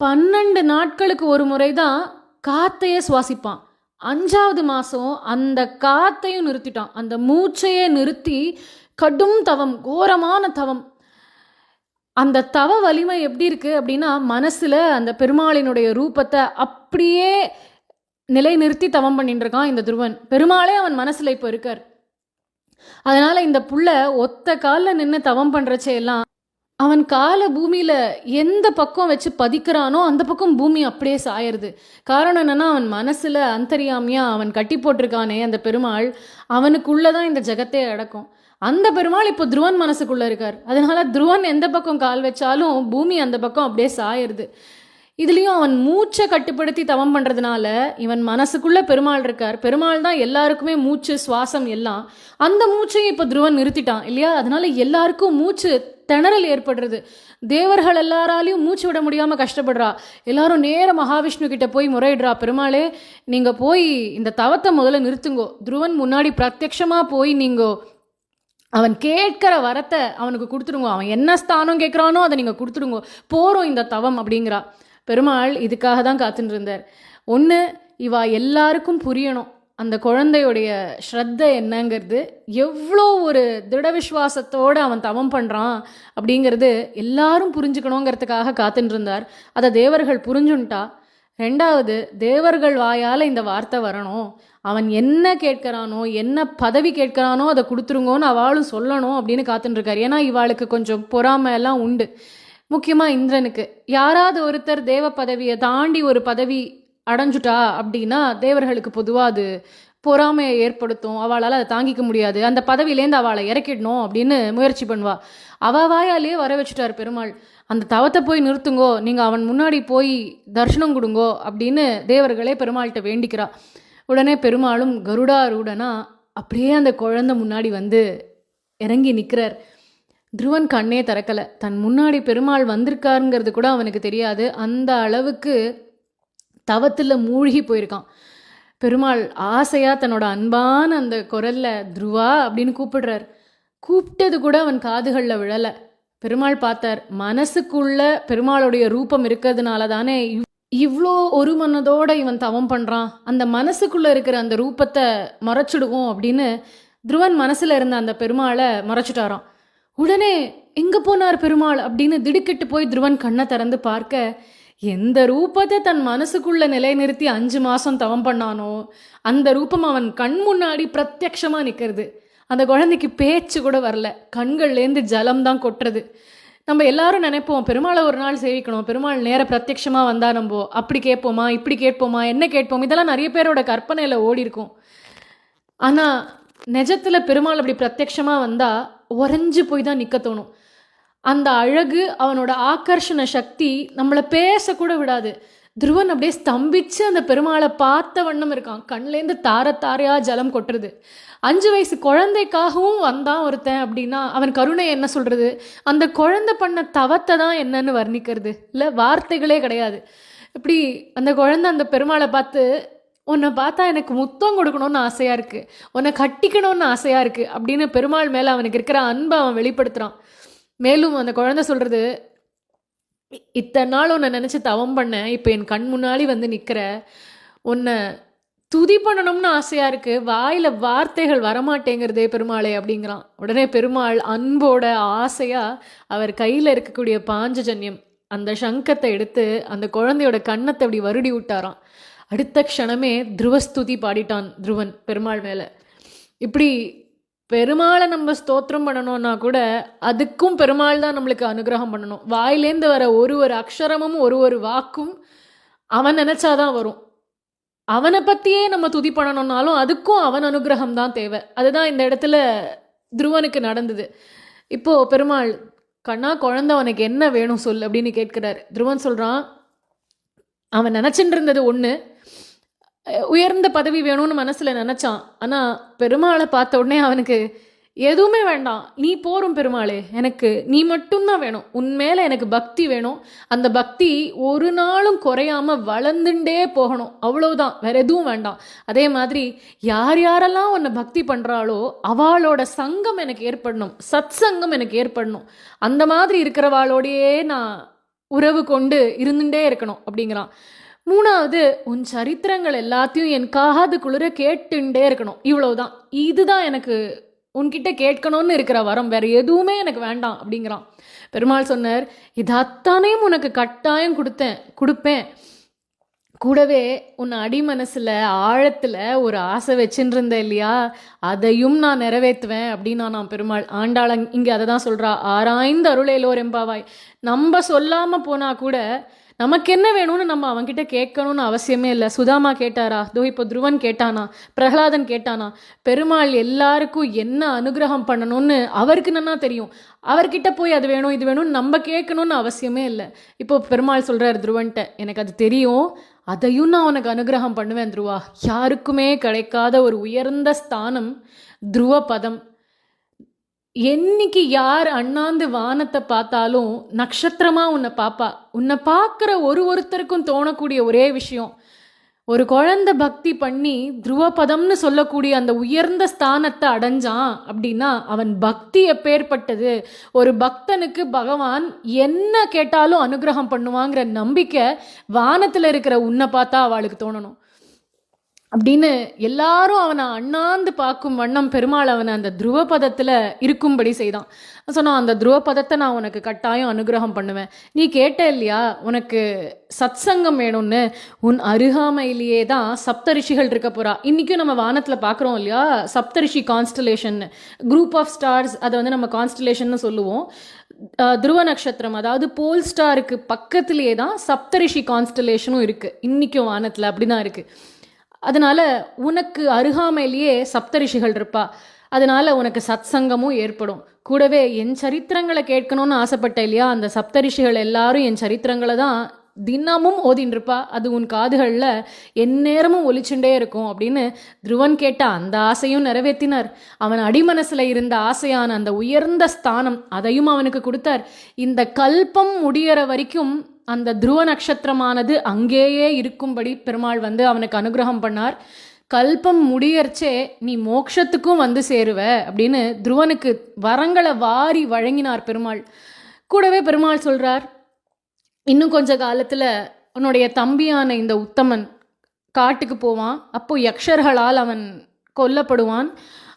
12 நாட்களுக்கு ஒரு முறை தான் காத்தையே சுவாசிப்பான். 5வது மாதம் அந்த காத்தையும் நிறுத்திட்டான், அந்த மூச்சையே நிறுத்தி கடும் தவம், கோரமான தவம். அந்த தவ வலிமை எப்படி இருக்குது அப்படின்னா மனசில் அந்த பெருமாளினுடைய ரூபத்தை அப்படியே நிலைநிறுத்தி தவம் பண்ணிட்டு இருக்கான் இந்த துருவன். பெருமாளே அவன் மனசில் இப்போ இருக்கார். அதனால் இந்த புள்ள ஒத்த காலில் நின்று தவம் பண்ணுறச்சே எல்லாம் அவன் காலை பூமியில் எந்த பக்கம் வச்சு பதிக்கிறானோ அந்த பக்கம் பூமி அப்படியே சாயிருது. காரணம் என்னென்னா அவன் மனசில் அந்தரியாமையாக அவன் கட்டி போட்டிருக்கானே அந்த பெருமாள், அவனுக்குள்ளே தான் இந்த ஜகத்தே அடக்கும். அந்த பெருமாள் இப்போ துருவன் மனசுக்குள்ளே இருக்கார். அதனால் துருவன் எந்த பக்கம் கால் வச்சாலும் பூமி அந்த பக்கம் அப்படியே சாயிருது. இதுலேயும் அவன் மூச்சை கட்டுப்படுத்தி தவம் பண்ணுறதுனால இவன் மனசுக்குள்ளே பெருமாள் இருக்கார். பெருமாள் தான் எல்லாருக்குமே மூச்சு சுவாசம் எல்லாம். அந்த மூச்சையும் இப்போ துருவன் நிறுத்திட்டான் இல்லையா? அதனால எல்லாருக்கும் மூச்சு திணறல் ஏற்படுறது. தேவர்கள் எல்லாராலையும் மூச்சு விட முடியாமல் கஷ்டப்படுறா. எல்லாரும் நேர மகாவிஷ்ணு கிட்ட போய் முறையிடுறா, பெருமாளே நீங்கள் போய் இந்த தவத்தை முதல்ல நிறுத்துங்கோ, துருவன் முன்னாடி பிரத்யக்ஷமாக போய் நீங்கள் அவன் கேட்குற வரத்தை அவனுக்கு கொடுத்துருங்கோ, அவன் என்ன ஸ்தானம் கேட்குறானோ அதை நீங்கள் கொடுத்துருங்கோ, போகிறோம் இந்த தவம் அப்படிங்கிறா. பெருமாள் இதுக்காக தான் காத்துட்டு இருந்தார். ஒன்று, இவா எல்லாருக்கும் புரியணும் அந்த குழந்தையுடைய ஸ்ரத்தை என்னங்கிறது, எவ்வளோ ஒரு திட விஸ்வாசத்தோடு அவன் தவம் பண்ணுறான் அப்படிங்கிறது எல்லாரும் புரிஞ்சுக்கணுங்கிறதுக்காக காத்துட்டு இருந்தார். அதை தேவர்கள் புரிஞ்சுன்ட்டா. 2வது, தேவர்கள் வாயால் இந்த வார்த்தை வரணும், அவன் என்ன கேட்குறானோ என்ன பதவி கேட்குறானோ அதை கொடுத்துருங்கோன்னு அவளும் சொல்லணும் அப்படின்னு காத்துட்டுருக்கார். ஏன்னா இவாளுக்கு கொஞ்சம் பொறாமையெல்லாம் உண்டு. முக்கியமாக இந்திரனுக்கு யாராவது ஒருத்தர் தேவ பதவியை தாண்டி ஒரு பதவி அடைஞ்சுட்டா அப்படின்னா தேவர்களுக்கு பொதுவாக அது பொறாமையை ஏற்படுத்தும், அவளால் அதை தாங்கிக்க முடியாது, அந்த பதவியிலேருந்து அவளை இறக்கிடணும் அப்படின்னு முயற்சி பண்ணுவா. அவள் வாயாலேயே வர வச்சுட்டார் பெருமாள், அந்த தவத்தை போய் நிறுத்துங்கோ, நீங்கள் அவன் முன்னாடி போய் தரிசனம் கொடுங்கோ அப்படின்னு தேவர்களே பெருமாள்கிட்ட வேண்டிக்கிறா. உடனே பெருமாளும் கருடாரூடனா அப்படியே அந்த குழந்தை முன்னாடி வந்து இறங்கி நிற்கிறார். துருவன் கண்ணே திறக்கலை. தன் முன்னாடி பெருமாள் வந்திருக்காருங்கிறது கூட அவனுக்கு தெரியாது. அந்த அளவுக்கு தவத்தில் மூழ்கி போயிருக்கான். பெருமாள் ஆசையாக தன்னோட அன்பான அந்த குரலில் துருவா அப்படின்னு கூப்பிடுறார். கூப்பிட்டது கூட அவன் காதுகளில் விழலை. பெருமாள் பார்த்தார், மனசுக்குள்ள பெருமாளுடைய ரூபம் இருக்கிறதுனால தானே இவ்வளோ ஒரு மனதோடு இவன் தவம் பண்ணுறான், அந்த மனசுக்குள்ளே இருக்கிற அந்த ரூபத்தை மறைச்சிடுவோம் அப்படின்னு துருவன் மனசில் இருந்த அந்த பெருமாளை மறைச்சிட்டாராம். உடனே எங்கே போனார் பெருமாள் அப்படின்னு திடுக்கிட்டு போய் துருவன் கண்ணை திறந்து பார்க்க, எந்த ரூபத்தை தன் மனசுக்குள்ளே நிலைநிறுத்தி 5 மாதம் தவம் பண்ணானோ அந்த ரூபம் அவன் கண் முன்னாடி பிரத்யக்ஷமாக நிற்கிறது. அந்த குழந்தைக்கு பேச்சு கூட வரல, கண்கள்லேருந்து ஜலம் தான் கொட்டுறது. நம்ம எல்லாரும் நினைப்போம் பெருமாளை ஒரு நாள் சேவிக்கணும், பெருமாள் நேர பிரத்யக்ஷமாக வந்தால் நம்ம அப்படி கேட்போமா இப்படி கேட்போமா என்ன கேட்போம், இதெல்லாம் நிறைய பேரோட கற்பனையில் ஓடி இருக்கும். ஆனால் நிஜத்தில் பெருமாள் அப்படி பிரத்யக்ஷமாக வந்தால் உறைஞ்சு போய் தான் நிற்க தோணும். அந்த அழகு, அவனோட ஆக்கர்ஷண சக்தி நம்மளை பேசக்கூட விடாது. துருவன் அப்படியே ஸ்தம்பிச்சு அந்த பெருமாளை பார்த்த வண்ணம் இருக்கான். கண்லேருந்து தார தாரையாக ஜலம் கொட்டுறது. 5 வயசு குழந்தைக்காகவும் வந்தான் ஒருத்தன் அப்படின்னா அவன் கருணை என்ன சொல்கிறது? அந்த குழந்தை பண்ண தவத்தை தான் என்னன்னு வர்ணிக்கிறது இல்லை, வார்த்தைகளே கிடையாது. இப்படி அந்த குழந்தை அந்த பெருமாளை பார்த்து, உன்னை பார்த்தா எனக்கு முத்தம் கொடுக்கணும்னு ஆசையாக இருக்குது, உன்னை கட்டிக்கணும்னு ஆசையாக இருக்குது அப்படின்னு பெருமாள் மேலே அவனுக்கு இருக்கிற அன்பை அவன் வெளிப்படுத்துகிறான். மேலும் அந்த குழந்தை சொல்கிறது, இத்தனை நாள் உன்னை நினச்சி தவம் பண்ணேன், இப்போ என் கண் முன்னாடி வந்து நிற்கிற, உன்னை துதி பண்ணணும்னு ஆசையாக இருக்குது, வாயில் வார்த்தைகள் வரமாட்டேங்கிறதே பெருமாளே அப்படிங்கிறான். உடனே பெருமாள் அன்போட ஆசையாக அவர் கையில் இருக்கக்கூடிய பாஞ்சஜன்யம் அந்த சங்கத்தை எடுத்து அந்த குழந்தையோட கன்னத்தை அப்படி வருடி விட்டாராம். அடுத்த க்ஷணமே துருவஸ்துதி பாடிட்டான் துருவன் பெருமாள் மேலே. இப்படி பெருமாளை நம்ம ஸ்தோத்திரம் பண்ணணும்னா கூட அதுக்கும் பெருமாள் தான் நம்மளுக்கு அனுகிரகம் பண்ணணும். வாயிலேருந்து வர ஒரு ஒரு அக்ஷரமும் ஒரு ஒரு வாக்கும் அவன் நினச்சாதான் வரும். அவனை பற்றியே நம்ம துதி பண்ணணும்னாலும் அதுக்கும் அவன் அனுகிரகம் தான் தேவை. அதுதான் இந்த இடத்துல துருவனுக்கு நடந்தது. இப்போது பெருமாள், கண்ணா குழந்தை உனக்கு என்ன வேணும் சொல் அப்படின்னு கேட்கிறார். துருவன் சொல்கிறான், அவன் நினச்சிட்டு இருந்தது ஒன்று, உயர்ந்த பதவி வேணும்னு மனசில் நினச்சான். ஆனால் பெருமாளை பார்த்த உடனே அவனுக்கு எதுவுமே வேண்டாம், நீ போரும் பெருமாளே, எனக்கு நீ மட்டும்தான் வேணும், உன் மேலே எனக்கு பக்தி வேணும், அந்த பக்தி ஒரு நாளும் குறையாமல் வளர்ந்துட்டே போகணும், அவ்வளவுதான், வேற எதுவும் வேண்டாம். அதே மாதிரி யார் யாரெல்லாம் உன்னை பக்தி பண்ணுறாளோ அவளோட சங்கம் எனக்கு ஏற்படணும், சத் சங்கம் எனக்கு ஏற்படணும், அந்த மாதிரி இருக்கிறவாளோடையே நான் உறவு கொண்டு இருந்துட்டே இருக்கணும் அப்படிங்கிறான். மூணாவது, உன் சரித்திரங்கள் எல்லாத்தையும் என் காது குளிர கேட்டுண்டே இருக்கணும், இவ்வளவுதான், இதுதான் எனக்கு உன்கிட்ட கேட்கணும்னு இருக்கிற வரம், வேற எதுவுமே எனக்கு வேண்டாம் அப்படிங்கிறான். பெருமாள் சொன்னார், இது அத்தனையும் உனக்கு கட்டாயம் கொடுப்பேன், கூடவே உன் அடிமனசில் ஆழத்தில் ஒரு ஆசை வச்சுட்டு இருந்த இல்லையா, அதையும் நான் நிறைவேற்றுவேன் அப்படின்னா நான் பெருமாள். ஆண்டாள் இங்கே அதை தான் சொல்கிறா, ஆராய்ந்து அருளேலோர் எம்பாவாய். நம்ம சொல்லாமல் போனால் கூட நமக்கு என்ன வேணும்னு நம்ம அவன்கிட்ட கேட்கணும்னு அவசியமே இல்லை. சுதாமா கேட்டாரா, இப்போ துருவன் கேட்டானா, பிரகலாதன் கேட்டானா, பெருமாள் எல்லாருக்கும் என்ன அனுகிரகம் பண்ணணும்னு அவருக்கு நல்லா தெரியும். அவர்கிட்ட போய் அது வேணும் இது வேணும்னு நம்ம கேட்கணும்னு அவசியமே இல்லை. இப்போ பெருமாள் சொல்கிறார் துருவன்ட்ட, எனக்கு அது தெரியும், அதையும் நான் உனக்கு அனுகிரகம் பண்ணுவேன் துருவா. யாருக்குமே கிடைக்காத ஒரு உயர்ந்த ஸ்தானம் துருவ பதம். என்னைக்கு யார் அண்ணாந்து வானத்தை பார்த்தாலும் நட்சத்திரமா உன்னை பாப்பா. உன்னை பார்க்குற ஒருத்தருக்கும் தோணக்கூடிய ஒரே விஷயம், ஒரு குழந்தை பக்தி பண்ணி துருவபதம்னு சொல்லக்கூடிய அந்த உயர்ந்த ஸ்தானத்தை அடைஞ்சான் அப்படின்னா அவன் பக்தி எப்பேற்பட்டது. ஒரு பக்தனுக்கு பகவான் என்ன கேட்டாலும் அனுகிரகம் பண்ணுவாங்கிற நம்பிக்கை வானத்தில் இருக்கிற உன்னை பார்த்தா அவளுக்கு தோணணும் அப்படின்னு எல்லாரும் அவனை அண்ணாந்து பார்க்கும் வண்ணம் பெருமாள் அவனை அந்த துருவபதத்தில் இருக்கும்படி செய்தான். சொன்னான், அந்த துருவபதத்தை நான் உனக்கு கட்டாயம் அனுகிரகம் பண்ணுவேன். நீ கேட்ட இல்லையா உனக்கு சத் சங்கம் வேணும்னு, உன் அருகாமையிலேயே தான் சப்தரிஷிகள் இருக்க போகிறா. இன்றைக்கும் நம்ம வானத்தில் பார்க்குறோம் இல்லையா, Saptarishi constellation, group of stars, அதை வந்து நம்ம கான்ஸ்டலேஷன்னு சொல்லுவோம். துருவ நட்சத்திரம் அதாவது போல் ஸ்டாருக்கு பக்கத்திலேயே தான் சப்தரிஷி கான்ஸ்டலேஷனும் இருக்குது இன்றைக்கும் வானத்தில், அப்படி தான் இருக்குது. அதனால உனக்கு அருகாமையிலேயே சப்தரிஷிகள் இருப்பா, அதனால உனக்கு சத் சங்கமும் ஏற்படும். கூடவே என் சரித்திரங்களை கேட்கணும்னு ஆசைப்பட்ட இல்லையா, அந்த சப்தரிஷிகள் எல்லாரும் என் சரித்திரங்களை தான் தினமும் ஓதின்னு இருப்பா, அது உன் காதுகளில் எந்நேரமும் ஒலிச்சுட்டே இருக்கும் அப்படின்னு துருவன் கேட்ட அந்த ஆசையும் நிறைவேற்றினார். அவன் அடிமனசில் இருந்த ஆசையான அந்த உயர்ந்த ஸ்தானம் அதையும் அவனுக்கு கொடுத்தார். இந்த கல்பம் முடிகிற வரைக்கும் அந்த துருவ நட்சத்திரமானது அங்கேயே இருக்கும்படி பெருமாள் வந்து அவனுக்கு அனுகிரகம் பண்ணார். கல்பம் முடியறச்சே நீ மோட்சத்துக்கும் வந்து சேருவ அப்படின்னு துருவனுக்கு வரங்களை வாரி வழங்கினார் பெருமாள். கூடவே பெருமாள் சொல்றார், இன்னும் கொஞ்ச காலத்தில் உன்னுடைய தம்பியான இந்த உத்தமன் காட்டுக்கு போவான், அப்போ யக்ஷர்களால் அவன் கொல்லப்படுவான்.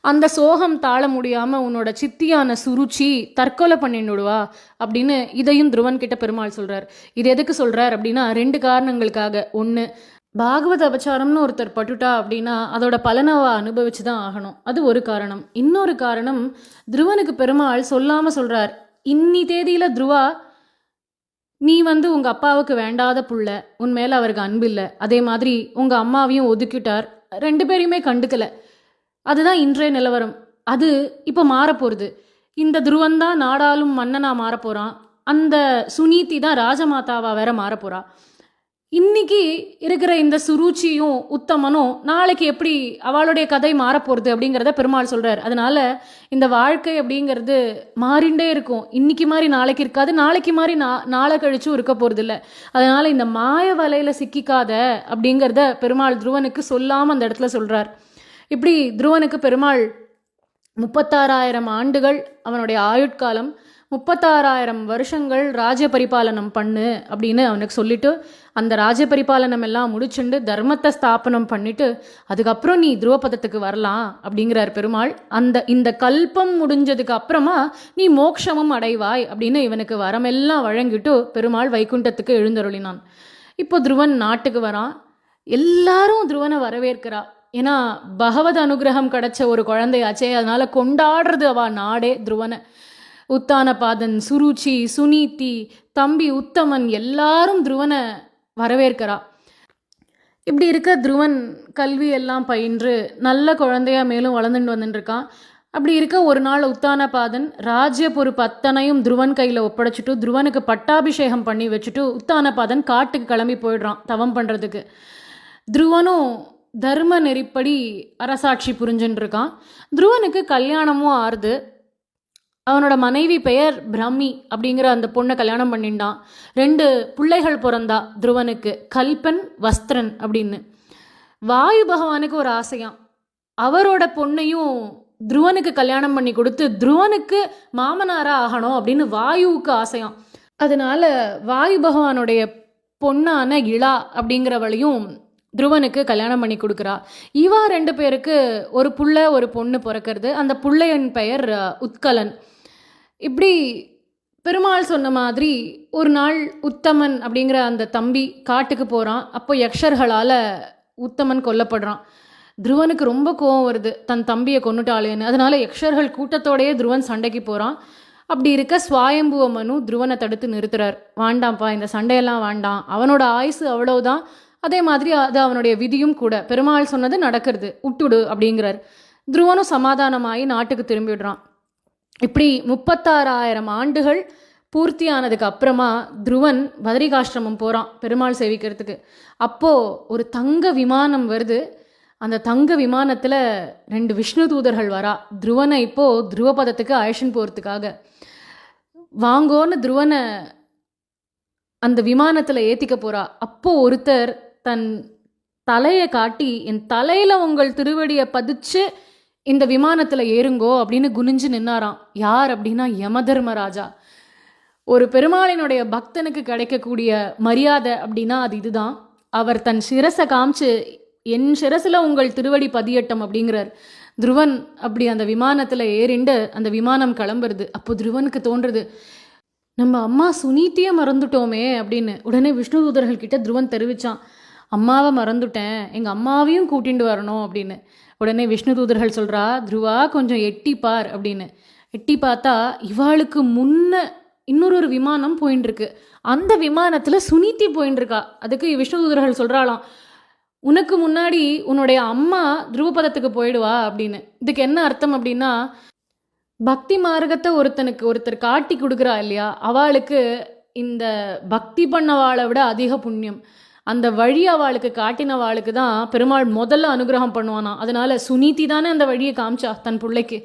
அந்த சோகம் தாழ முடியாமல் உன்னோட சித்தியான சுருச்சி தற்கொலை பண்ணிடுவா அப்படின்னு இதையும் துருவன் கிட்ட பெருமாள் சொல்கிறார். இது எதுக்கு சொல்கிறார் அப்படின்னா 2 காரணங்களுக்காக. ஒன்று, பாகவத அபச்சாரம்னு ஒருத்தர் பட்டுட்டா அப்படின்னா அதோட பலனவா அனுபவிச்சு தான் ஆகணும், அது ஒரு காரணம். இன்னொரு காரணம், துருவனுக்கு பெருமாள் சொல்லாமல் சொல்கிறார், இன்னி தேதியில் துருவா நீ வந்து உங்கள் அப்பாவுக்கு வேண்டாத புள்ள, உன் மேலே அவருக்கு அன்பில்லை, அதே மாதிரி உங்கள் அம்மாவையும் ஒதுக்கிட்டார், 2 பேரையுமே கண்டுக்கலை, அதுதான் இன்றைய நிலவரம். அது இப்போ மாறப்போகிறது. இந்த துருவன் தான் நாடாளும் மன்னனாக மாறப்போகிறான், அந்த சுனீதி தான் ராஜமாதாவாக வேற மாறப்போகிறா. இன்னைக்கு இருக்கிற இந்த சுருச்சியும் உத்தமனும் நாளைக்கு எப்படி அவளுடைய கதை மாறப்போகிறது அப்படிங்கிறத பெருமாள் சொல்கிறார். அதனால் இந்த வாழ்க்கை அப்படிங்கிறது மாறிண்டே இருக்கும். இன்னைக்கு மாதிரி நாளைக்கு இருக்காது, நாளைக்கு மாதிரி நாளை கழிச்சும் இருக்க போகிறது இல்லை. அதனால் இந்த மாய வலையில் சிக்கிக்காத அப்படிங்கிறத பெருமாள் துருவனுக்கு சொல்லாமல் அந்த இடத்துல சொல்கிறார். இப்படி துருவனுக்கு பெருமாள் 36,000 ஆண்டுகள் அவனுடைய ஆயுட்காலம், 36,000 வருஷங்கள் ராஜ்ய பரிபாலனம் பண்ணு அப்படின்னு அவனுக்கு சொல்லிட்டு, அந்த ராஜ்ய பரிபாலனம் எல்லாம் முடிச்சுண்டு தர்மத்தை ஸ்தாபனம் பண்ணிட்டு அதுக்கப்புறம் நீ துருவபதத்துக்கு வரலாம் அப்படிங்கிறார் பெருமாள். இந்த கல்பம் முடிஞ்சதுக்கு அப்புறமா நீ மோட்சமும் அடைவாய் அப்படின்னு இவனுக்கு வரமெல்லாம் வழங்கிட்டு பெருமாள் வைகுண்டத்துக்கு எழுந்தருளினான். இப்போ துருவன் நாட்டுக்கு வரான். எல்லாரும் துருவனை வரவேற்கிறா. ஏன்னா பகவத் அனுகிரகம் கிடைச்ச ஒரு குழந்தையாச்சே, அதனால கொண்டாடுறது அவ நாடே துருவனை. உத்தானபாதன், சுருச்சி, சுனீதி, தம்பி உத்தமன் எல்லாரும் துருவனை வரவேற்கிறா. இப்படி இருக்க துருவன் கல்வி எல்லாம் பயின்று நல்ல குழந்தையா மேலும் வளர்ந்துட்டு வந்துட்டுருக்கான். அப்படி இருக்க ஒரு நாள் உத்தானபாதன் ராஜ்ய பொறுப்பு அத்தனையும் துருவன் கையில் ஒப்படைச்சிட்டு துருவனுக்கு பட்டாபிஷேகம் பண்ணி வச்சுட்டு உத்தானபாதன் காட்டுக்கு கிளம்பி போயிடுறான் தவம் பண்ணுறதுக்கு. துருவனும் தர்ம நெறிப்படி அரசாட்சி புரிஞ்சுன்னு இருக்கான். துருவனுக்கு கல்யாணமும் ஆறுது. அவனோட மனைவி பெயர் பிரம்மி அப்படிங்கிற அந்த பொண்ணை கல்யாணம் பண்ணிட்டான். 2 பிள்ளைகள் பிறந்தா துருவனுக்கு, கல்பன், வஸ்திரன் அப்படின்னு. வாயு பகவானுக்கு ஒரு ஆசையாம், அவரோட பொண்ணையும் துருவனுக்கு கல்யாணம் பண்ணி கொடுத்து துருவனுக்கு மாமனாராக ஆகணும் அப்படின்னு வாயுவுக்கு ஆசையாம். அதனால வாயு பகவானுடைய பொண்ணான இளா அப்படிங்கிறவளையும் துருவனுக்கு கல்யாணம் பண்ணி கொடுக்குறா. இவா 2 பேருக்கு ஒரு புள்ள ஒரு பொண்ணு பிறக்கிறது. அந்த புள்ளையின் பெயர் உத்கலன். இப்படி பெருமாள் சொன்ன மாதிரி ஒரு நாள் உத்தமன் அப்படிங்கிற அந்த தம்பி காட்டுக்கு போகிறான். அப்போ யக்ஷர்களால் உத்தமன் கொல்லப்படுறான். துருவனுக்கு ரொம்ப கோவம் வருது, தன் தம்பியை கொன்னுட்டாளேன்னு. அதனால யக்ஷர்கள் கூட்டத்தோடையே துருவன் சண்டைக்கு போகிறான். அப்படி இருக்க ஸ்வாயம்புவ மனு துருவனை தடுத்து நிறுத்துறார். வேண்டாம்ப்பா, இந்த சண்டையெல்லாம் வேண்டாம், அவனோட ஆயுசு அவ்வளவுதான், அதே மாதிரி அது அவனுடைய விதியும் கூட, பெருமாள் சொன்னது நடக்கிறது, விட்டுடு அப்படிங்கிறார். துருவனும் சமாதானமாகி நாட்டுக்கு திரும்பிடுறான். இப்படி 36,000 ஆண்டுகள் பூர்த்தியானதுக்கு அப்புறமா துருவன் பதரிகாஷ்டிரமம் போகிறான் பெருமாள் சேவிக்கிறதுக்கு. அப்போது ஒரு தங்க விமானம் வருது. அந்த தங்க விமானத்தில் 2 விஷ்ணு தூதர்கள் வரா. துருவனை இப்போது துருவபதத்துக்கு அழைச்சின்னு போகிறதுக்காக. வாங்கோன்னு துருவனை அந்த விமானத்தில் ஏற்றிக்க போகிறா. அப்போது ஒருத்தர் தன் தலையை காட்டி, என் தலையில் உங்கள் திருவடியை பதிச்சு இந்த விமானத்தில் ஏறுங்கோ அப்படின்னு குனிஞ்சு நின்னாராம். யார் அப்படின்னா யமதர்மராஜா. ஒரு பெருமாளினுடைய பக்தனுக்கு கிடைக்கக்கூடிய மரியாதை அப்படின்னா அது இதுதான். அவர் தன் சிரசை காமிச்சு என் சிரசில் உங்கள் திருவடி பதியட்டம் அப்படிங்கிறார். துருவன் அப்படி அந்த விமானத்தில் ஏறிண்டு அந்த விமானம் கிளம்புறது. அப்போ துருவனுக்கு தோன்றுறது, நம்ம அம்மா சுனீத்தியை மறந்துட்டோமே அப்படின்னு. உடனே விஷ்ணு தூதர்கள் கிட்ட துருவன் தெரிவித்தான், அம்மாவை மறந்துட்டேன், எங்கள் அம்மாவையும் கூட்டிகிட்டு வரணும் அப்படின்னு. உடனே விஷ்ணு தூதர்கள் சொல்கிறா, துருவா கொஞ்சம் எட்டிப்பார் அப்படின்னு. எட்டி பார்த்தா இவாளுக்கு முன்ன இன்னொரு விமானம் போயின்னு இருக்கு. அந்த விமானத்தில் சுனீத்தி போயின்னு இருக்கா. அதுக்கு விஷ்ணு தூதர்கள் சொல்கிறாளாம், உனக்கு முன்னாடி உன்னுடைய அம்மா துருவபதத்துக்கு போயிடுவா அப்படின்னு. இதுக்கு என்ன அர்த்தம் அப்படின்னா, பக்தி மார்க்கத்தை ஒருத்தர் காட்டி கொடுக்குறா இல்லையா, அவளுக்கு இந்த பக்தி பண்ணவாளை விட அதிக புண்ணியம். அந்த வழி அவளுக்கு காட்டினவாளுக்கு தான் பெருமாள் முதல்ல அனுகிரகம் பண்ணுவானா. அதனால சுனீதி தானே அந்த வழியை காமிச்சா தன் பிள்ளைக்கு.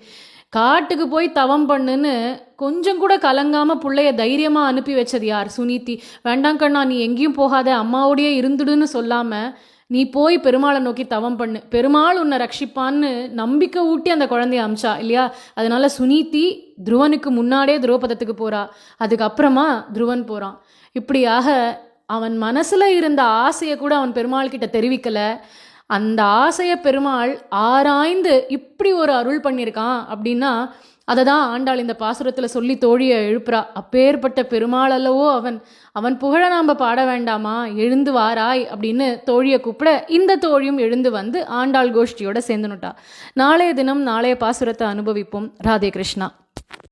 காட்டுக்கு போய் தவம் பண்ணுன்னு கொஞ்சம் கூட கலங்காமல் பிள்ளைய தைரியமாக அனுப்பி வச்சது யார்? சுனீதி. வேண்டாம் கண்ணா, நீ எங்கேயும் போகாத, அம்மாவோடையே இருந்துடுன்னு சொல்லாமல் நீ போய் பெருமாளை நோக்கி தவம் பண்ணு, பெருமாள் உன்னை ரட்சிப்பான்னு நம்பிக்கை ஊட்டி அந்த குழந்தைய அமிச்சா இல்லையா. அதனால சுனீதி துருவனுக்கு முன்னாடியே துருவபதத்துக்கு போகிறா. அதுக்கப்புறமா துருவன் போகிறான். இப்படியாக அவன் மனசில் இருந்த ஆசையை கூட அவன் பெருமாள் கிட்ட தெரிவிக்கலை. அந்த ஆசையை பெருமாள் ஆராய்ந்து இப்படி ஒரு அருள் பண்ணியிருக்கான் அப்படின்னா அதை தான் ஆண்டாள் இந்த பாசுரத்தில் சொல்லி தோழியை எழுப்புறா. அப்பேற்பட்ட பெருமாள் அல்லவோ அவன், அவன் புகழ நாம் பாட வேண்டாமா, எழுந்து வாராய் அப்படின்னு தோழியை கூப்பிட இந்த தோழியும் எழுந்து வந்து ஆண்டாள் கோஷ்டியோட சேர்ந்துனுட்டா. நாளைய தினம் நாளைய பாசுரத்தை அனுபவிப்போம். ராதே கிருஷ்ணா.